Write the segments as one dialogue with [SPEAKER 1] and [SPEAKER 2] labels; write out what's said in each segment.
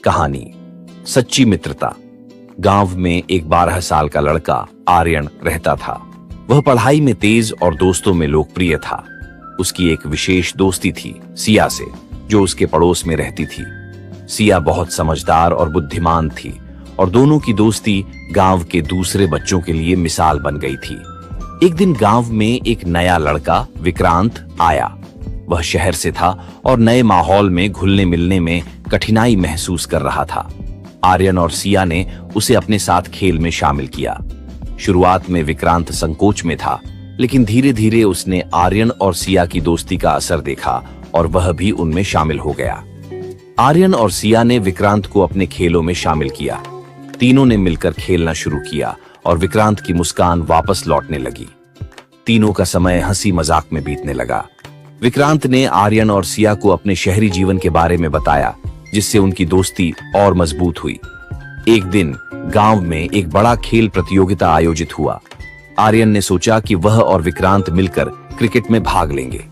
[SPEAKER 1] कहानी सच्ची मित्रता। गांव में एक 12 साल का लड़का आर्यन रहता था। वह पढ़ाई में तेज और दोस्तों में लोकप्रिय था। उसकी एक विशेष दोस्ती थी सिया से, जो उसके पड़ोस में रहती थी। सिया बहुत समझदार और बुद्धिमान थी और दोनों की दोस्ती गांव के दूसरे बच्चों के लिए मिसाल बन गई थी। एक दिन गांव में एक नया लड़का विक्रांत आया। वह शहर से था और नए माहौल में घुलने मिलने में कठिनाई महसूस कर रहा था। आर्यन और सिया ने उसे अपने साथ खेल में शामिल किया। शुरुआत में विक्रांत संकोच में था, लेकिन धीरे धीरे उसने आर्यन और सिया की दोस्ती का असर देखा और वह भी उनमें शामिल हो गया। आर्यन और सिया ने विक्रांत को अपने खेलों में शामिल किया। तीनों ने मिलकर खेलना शुरू किया और विक्रांत की मुस्कान वापस लौटने लगी। तीनों का समय हंसी मजाक में बीतने लगा। विक्रांत ने आर्यन और सिया को अपने शहरी जीवन के बारे में बताया, जिससे उनकी दोस्ती और मजबूत हुई। एक दिन गांव में एक बड़ा खेल प्रतियोगिता आयोजित हुआ। आर्यन ने सोचा कि वह और विक्रांत मिलकर क्रिकेट में भाग लेंगे,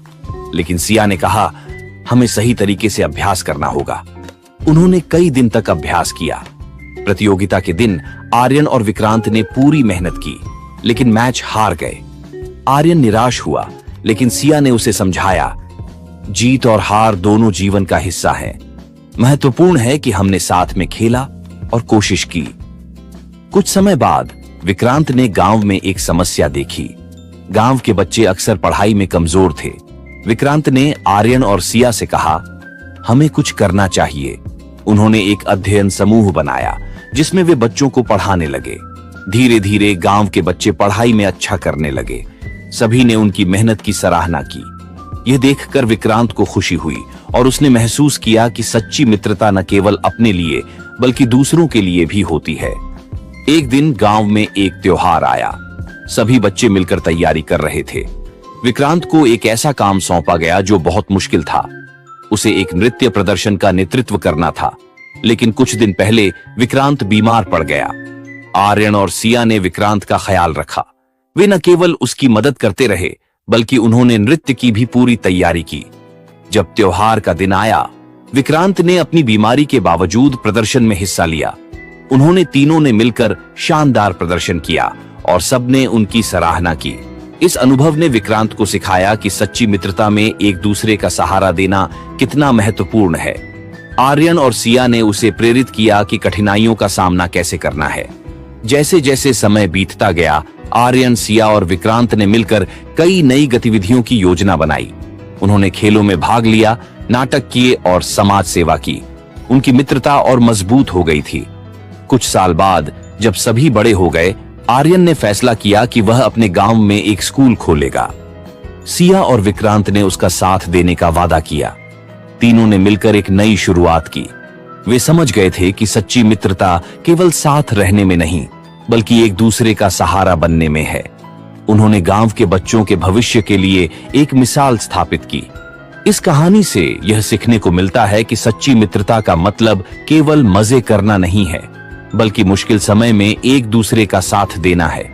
[SPEAKER 1] लेकिन सिया ने कहा, हमें सही तरीके से अभ्यास करना होगा। उन्होंने कई दिन तक अभ्यास किया। प्रतियोगिता के दिन आर्यन और विक्रांत ने पूरी मेहनत की, लेकिन मैच हार गए। आर्यन निराश हुआ, लेकिन सिया ने उसे समझाया, जीत और हार दोनों जीवन का हिस्सा हैं। महत्वपूर्ण है कि हमने साथ में खेला और कोशिश की। कुछ समय बाद विक्रांत ने गांव में एक समस्या देखी। गांव के बच्चे अक्सर पढ़ाई में कमजोर थे। विक्रांत ने आर्यन और सिया से कहा, हमें कुछ करना चाहिए। उन्होंने एक अध्ययन समूह बनाया, जिसमें वे बच्चों को पढ़ाने लगे। धीरे धीरे गांव के बच्चे पढ़ाई में अच्छा करने लगे। सभी ने उनकी मेहनत की सराहना की। यह देखकर विक्रांत को खुशी हुई और उसने महसूस किया कि सच्ची मित्रता न केवल अपने लिए बल्कि दूसरों के लिए भी होती है। एक दिन गांव में एक त्योहार आया। सभी बच्चे मिलकर तैयारी कर रहे थे। विक्रांत को एक ऐसा काम सौंपा गया जो बहुत मुश्किल था। उसे एक नृत्य प्रदर्शन का नेतृत्व करना था, लेकिन कुछ दिन पहले विक्रांत बीमार पड़ गया। आर्यन और सिया ने विक्रांत का ख्याल रखा। वे न केवल उसकी मदद करते रहे, बल्कि उन्होंने नृत्य की भी पूरी तैयारी की। जब त्योहार का दिन आया, विक्रांत ने अपनी बीमारी के बावजूद प्रदर्शन में हिस्सा लिया। उन्होंने तीनों ने मिलकर शानदार प्रदर्शन किया और सबने उनकी सराहना की। इस अनुभव ने विक्रांत को सिखाया कि सच्ची मित्रता में एक दूसरे का सहारा देना कितना महत्वपूर्ण है। आर्यन और सिया ने उसे प्रेरित किया कि कठिनाइयों का सामना कैसे करना है। जैसे जैसे समय बीतता गया, आर्यन, सिया और विक्रांत ने मिलकर कई नई गतिविधियों की योजना बनाई। उन्होंने खेलों में भाग लिया, नाटक किए और समाज सेवा की। उनकी मित्रता और मजबूत हो गई थी। कुछ साल बाद जब सभी बड़े हो गए, आर्यन ने फैसला किया कि वह अपने गांव में एक स्कूल खोलेगा। सिया और विक्रांत ने उसका साथ देने का वादा किया। तीनों ने मिलकर एक नई शुरुआत की। वे समझ गए थे कि सच्ची मित्रता केवल साथ रहने में नहीं, बल्कि एक दूसरे का सहारा बनने में है। उन्होंने गांव के बच्चों के भविष्य के लिए एक मिसाल स्थापित की। इस कहानी से यह सीखने को मिलता है कि सच्ची मित्रता का मतलब केवल मजे करना नहीं है, बल्कि मुश्किल समय में एक दूसरे का साथ देना है।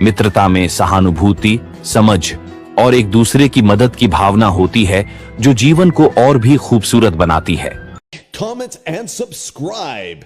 [SPEAKER 1] मित्रता में सहानुभूति, समझ और एक दूसरे की मदद की भावना होती है, जो जीवन को और भी खूबसूरत बनाती है।
[SPEAKER 2] Comment and subscribe.